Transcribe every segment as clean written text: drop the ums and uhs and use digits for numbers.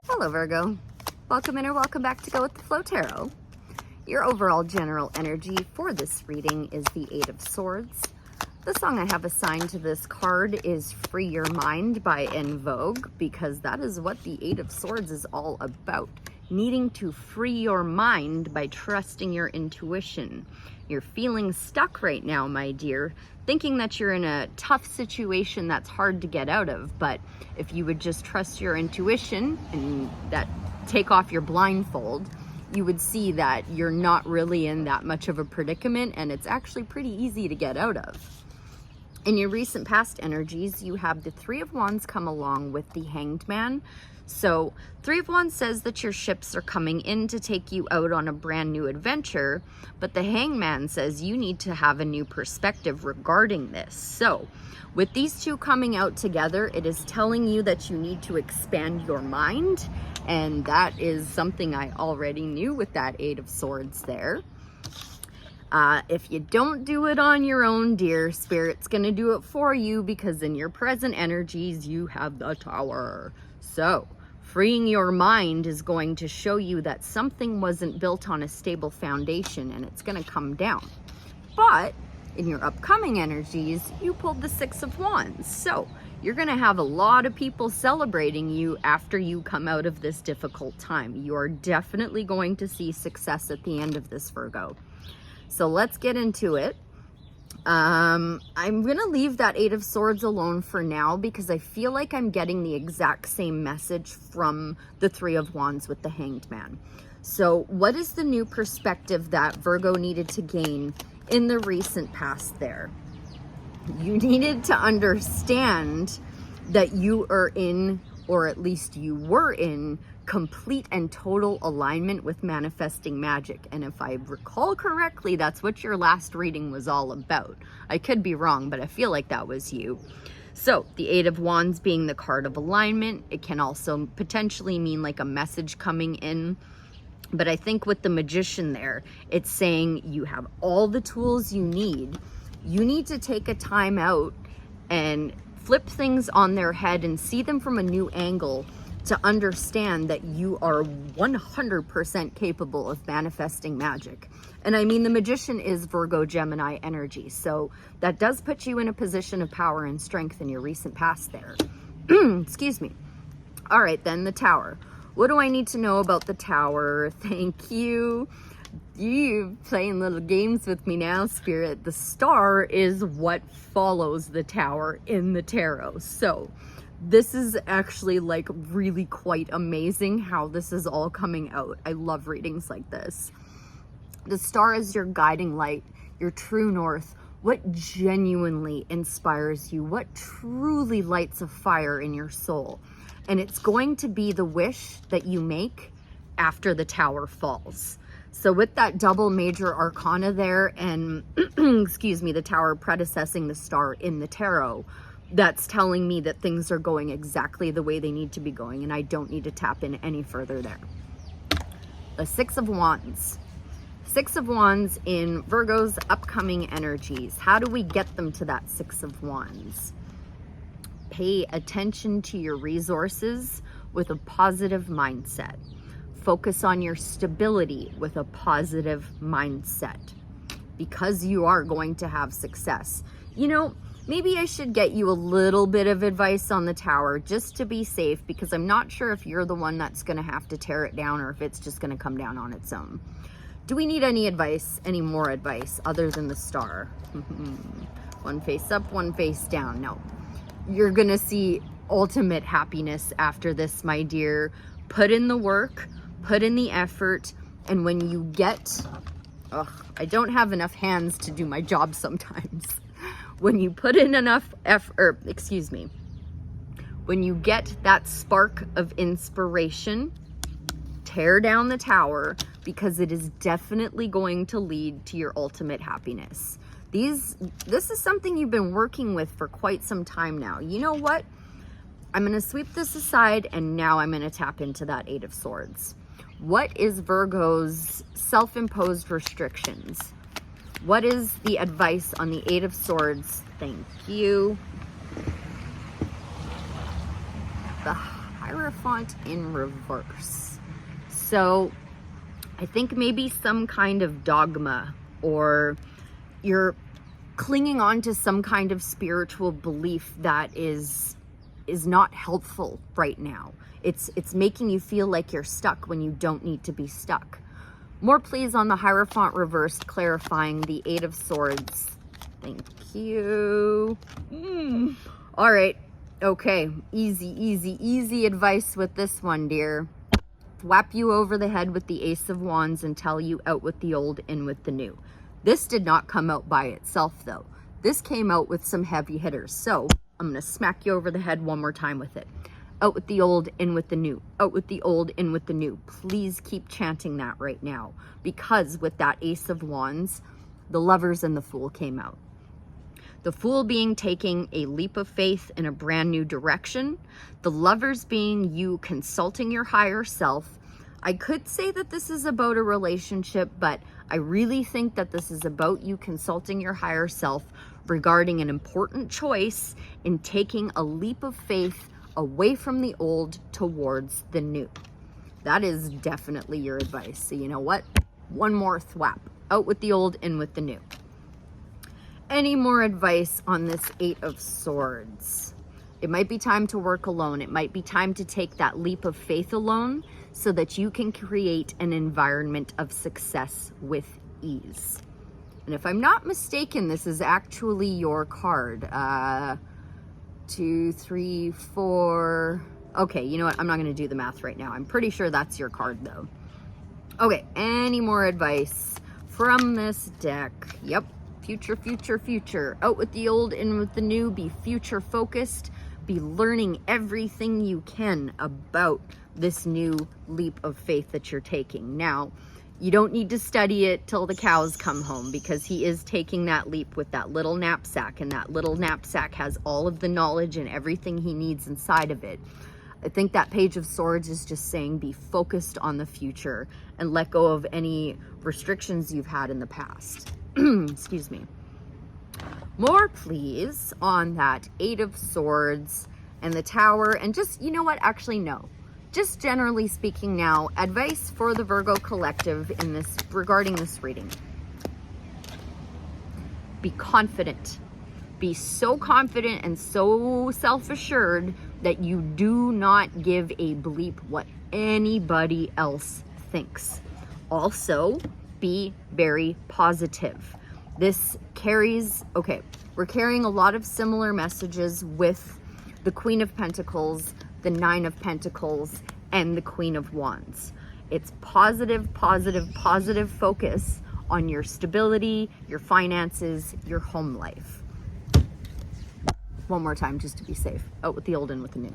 Hello Virgo, welcome in or welcome back to Go With The Flow Tarot. Your overall general energy for this reading is the Eight of Swords. The song I have assigned to this card is Free Your Mind by En Vogue, because that is what the Eight of Swords is all about. Needing to free your mind by trusting your intuition. You're feeling stuck right now, my dear, thinking that you're in a tough situation that's hard to get out of, but if you would just trust your intuition and that take off your blindfold, you would see that you're not really in that much of a predicament and it's actually pretty easy to get out of. In your recent past energies, you have the Three of Wands come along with the Hanged Man. So Three of Wands says that your ships are coming in to take you out on a brand new adventure, but the Hangman says you need to have a new perspective regarding this. So with these two coming out together, it is telling you that you need to expand your mind, and that is something I already knew with that Eight of Swords there. If you don't do it on your own, dear, Spirit's gonna do it for you, because in your present energies, you have the Tower. So freeing your mind is going to show you that something wasn't built on a stable foundation and it's going to come down. But in your upcoming energies, you pulled the Six of Wands. So you're going to have a lot of people celebrating you after you come out of this difficult time. You are definitely going to see success at the end of this, Virgo. So let's get into it. I'm going to leave that Eight of Swords alone for now, because I feel like I'm getting the exact same message from the Three of Wands with the Hanged Man. So what is the new perspective that Virgo needed to gain in the recent past there? You needed to understand that you are in, or at least you were in, complete and total alignment with manifesting magic. And if I recall correctly, that's what your last reading was all about. I could be wrong, but I feel like that was you. So the Eight of Wands being the card of alignment, it can also potentially mean like a message coming in. But I think with the Magician there, it's saying you have all the tools you need. You need to take a time out and flip things on their head and see them from a new angle, to understand that you are 100% capable of manifesting magic. And I mean, the Magician is Virgo Gemini energy, so that does put you in a position of power and strength in your recent past there. Excuse me. All right, then the Tower. What do I need to know about the Tower? Thank you. You playing little games with me now, Spirit. The Star is what follows the Tower in the tarot. So this is actually like really quite amazing how this is all coming out. I love readings like this. The Star is your guiding light, your true north, what genuinely inspires you, what truly lights a fire in your soul. And it's going to be the wish that you make after the Tower falls. So with that double major arcana there, and excuse me, the Tower predecessing the Star in the tarot, that's telling me that things are going exactly the way they need to be going, and I don't need to tap in any further there. The Six of Wands. Six of Wands in Virgo's upcoming energies. How do we get them to that Six of Wands? Pay attention to your resources with a positive mindset. Focus on your stability with a positive mindset, because you are going to have success. You know, maybe I should get you a little bit of advice on the Tower just to be safe, because I'm not sure if you're the one that's going to have to tear it down or if it's just going to come down on its own. Do we need any advice, any more advice other than the Star? One face up, one face down. No. You're going to see ultimate happiness after this, my dear. Put in the work, put in the effort, and when you get... I don't have enough hands to do my job sometimes. When you put in enough effort, when you get that spark of inspiration, tear down the Tower, because it is definitely going to lead to your ultimate happiness. This is something you've been working with for quite some time now. You know what? I'm going to sweep this aside, and now I'm going to tap into that Eight of Swords. What is Virgo's self-imposed restrictions? What is the advice on the Eight of Swords? Thank you. The High Hierophant in reverse. So I think maybe some kind of dogma, or you're clinging on to some kind of spiritual belief that is not helpful right now. It's making you feel like you're stuck when you don't need to be stuck. More please on the Hierophant reversed, clarifying the Eight of Swords. Thank you. All right. Okay. Easy advice with this one, dear. Whap you over the head with the Ace of Wands and tell you out with the old, in with the new. This did not come out by itself, though. This came out with some heavy hitters. So I'm going to smack you over the head one more time with it. Out with the old, in with the new. Out with the old, in with the new. Please keep chanting that right now, because with that Ace of Wands, the Lovers and the Fool came out. The Fool being taking a leap of faith in a brand new direction. The Lovers being you consulting your higher self. I could say that this is about a relationship, but I really think that this is about you consulting your higher self regarding an important choice in taking a leap of faith away from the old towards the new. That is definitely your advice. So you know what? One more thwap. Out with the old, in with the new. Any more advice on this Eight of Swords? It might be time to work alone. It might be time to take that leap of faith alone so that you can create an environment of success with ease. And if I'm not mistaken, this is actually your card. 2, 3, 4. Okay, you know what? I'm not going to do the math right now. I'm pretty sure that's your card, though. Okay, any more advice from this deck? Yep. Future. Out with the old, in with the new. Be future focused. Be learning everything you can about this new leap of faith that you're taking. Now, you don't need to study it till the cows come home, because he is taking that leap with that little knapsack, and that little knapsack has all of the knowledge and everything he needs inside of it. I think that Page of Swords is just saying be focused on the future and let go of any restrictions you've had in the past. Excuse me. More please on that Eight of Swords and the Tower. And just, you know what? Actually, no. Just generally speaking now, advice for the Virgo collective in this, regarding this reading. Be confident. Be so confident and so self-assured that you do not give a bleep what anybody else thinks. Also, be very positive. This carries, okay, we're carrying a lot of similar messages with the Queen of Pentacles, the Nine of Pentacles, and the Queen of Wands. It's positive focus on your stability, your finances, your home life. One more time just to be safe. Out with the old, in with the new.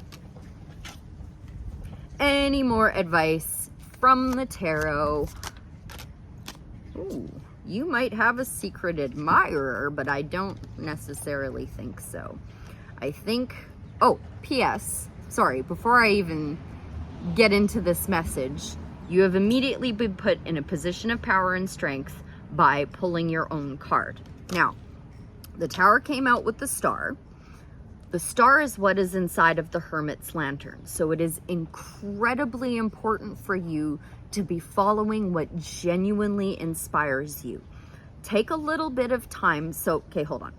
Any more advice from the tarot? Ooh, you might have a secret admirer, but I don't necessarily think so. I think, oh, P.S. Sorry, before I even get into this message, you have immediately been put in a position of power and strength by pulling your own card. Now, the Tower came out with the Star. The Star is what is inside of the Hermit's lantern. So it is incredibly important for you to be following what genuinely inspires you. Take a little bit of time. So, okay, hold on.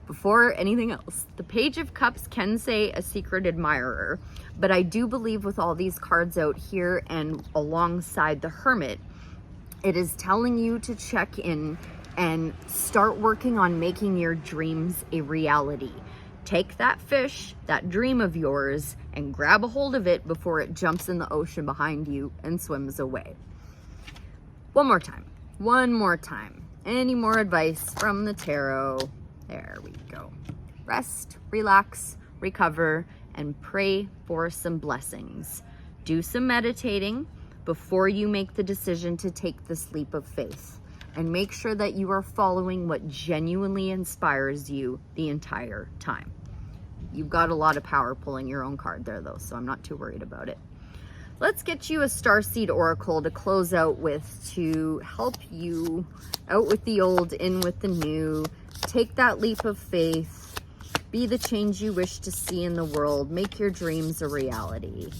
Before anything else, the Page of Cups can say a secret admirer, but I do believe with all these cards out here and alongside the Hermit, it is telling you to check in and start working on making your dreams a reality. Take that fish, that dream of yours, and grab a hold of it before it jumps in the ocean behind you and swims away. One more time. Any more advice from the tarot? There we go. Rest, relax, recover, and pray for some blessings. Do some meditating before you make the decision to take this leap of faith. And make sure that you are following what genuinely inspires you the entire time. You've got a lot of power pulling your own card there, though, so I'm not too worried about it. Let's get you a Starseed Oracle to close out with, to help you out with the old, in with the new. Take that leap of faith. Be the change you wish to see in the world. Make your dreams a reality.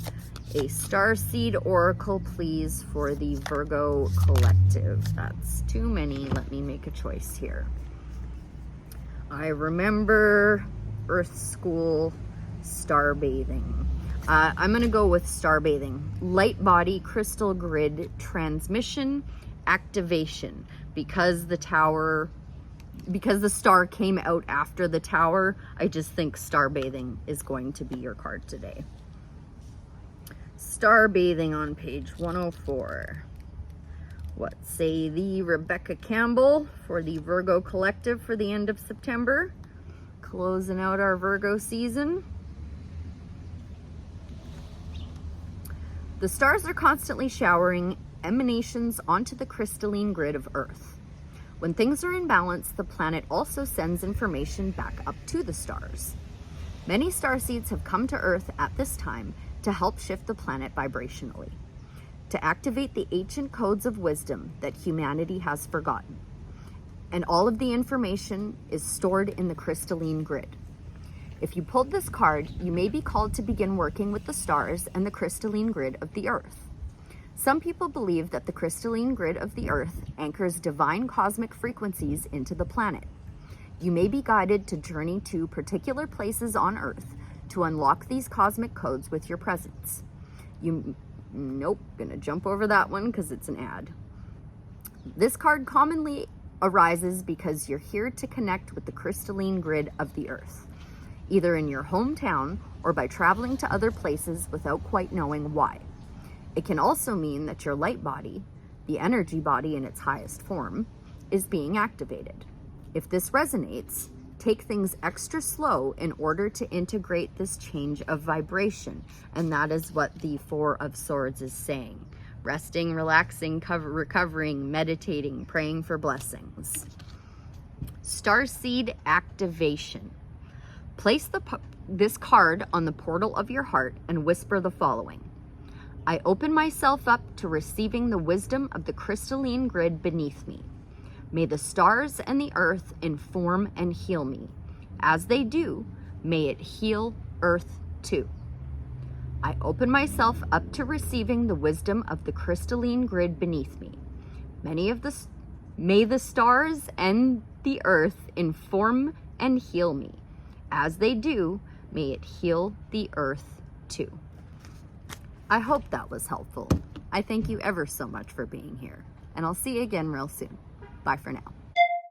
A Starseed Oracle, please, for the Virgo collective. That's too many. Let me make a choice here. I remember Earth School star bathing. I'm going to go with star bathing. Light body, crystal grid, transmission, activation. Because the star came out after the tower, I just think star bathing is going to be your card today. Star bathing on page 104. What say the Rebecca Campbell for the Virgo collective for the end of September? Closing out our Virgo season. The stars are constantly showering emanations onto the crystalline grid of Earth. When things are in balance, the planet also sends information back up to the stars. Many starseeds have come to Earth at this time to help shift the planet vibrationally, to activate the ancient codes of wisdom that humanity has forgotten. And all of the information is stored in the crystalline grid. If you pulled this card, you may be called to begin working with the stars and the crystalline grid of the Earth. Some people believe that the crystalline grid of the Earth anchors divine cosmic frequencies into the planet. You may be guided to journey to particular places on Earth to unlock these cosmic codes with your presence. Nope, gonna jump over that one because it's an ad. This card commonly arises because you're here to connect with the crystalline grid of the Earth, either in your hometown or by traveling to other places without quite knowing why. It can also mean that your light body, the energy body in its highest form, is being activated. If this resonates, take things extra slow in order to integrate this change of vibration. And that is what the Four of Swords is saying. Resting, relaxing, recovering, meditating, praying for blessings. Starseed activation. Place this card on the portal of your heart and whisper the following. I open myself up to receiving the wisdom of the crystalline grid beneath me. May the stars and the earth inform and heal me. As they do, may it heal Earth too. I open myself up to receiving the wisdom of the crystalline grid beneath me. May the stars and the earth inform and heal me. As they do, may it heal the earth too. I hope that was helpful. I thank you ever so much for being here, and I'll see you again real soon. Bye for now.